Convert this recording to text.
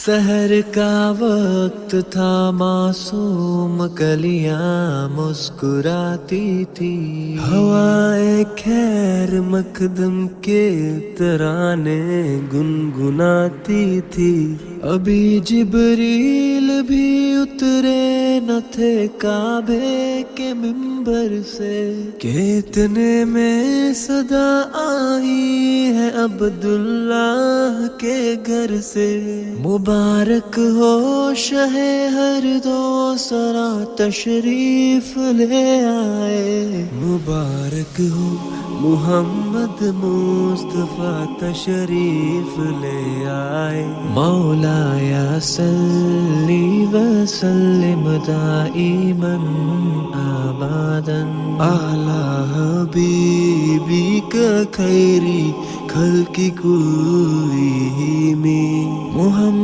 سحر کا وقت تھا، معصوم کلیاں مسکراتی تھی، ہوائے خیر مقدم کے ترانے گنگناتی تھی۔ ابھی جبریل بھی اترے نہ تھے کعبے کے منبر سے کہ اتنے میں صدا آئی ہے عبداللہ کے گھر سے۔ مبارک ہو شہ ہر دو سرا تشریف لے آئے، مبارک ہو محمد مصطفیٰ تشریف لے آئے۔ مولایا صلی وسلم دائما ابدا اعلی حبیبی کا خیری خلق کلہم محمد